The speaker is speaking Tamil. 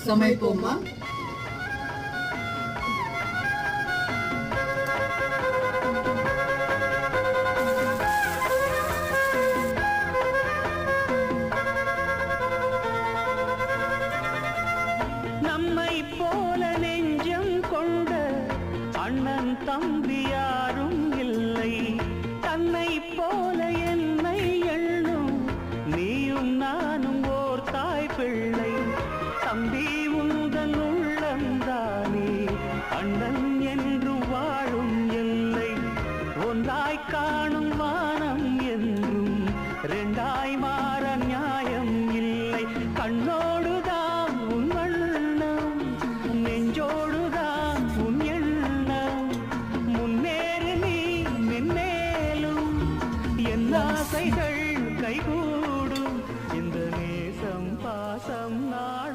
சமைப்போமா? நம்மை போல நெஞ்சம் கொண்ட அண்ணன் தம்பி யாரும் இல்லை. தன்னை போல என்னை எண்ணும் நீயும் நானும் ஓர் தாய் பிள்ளை. தம்பி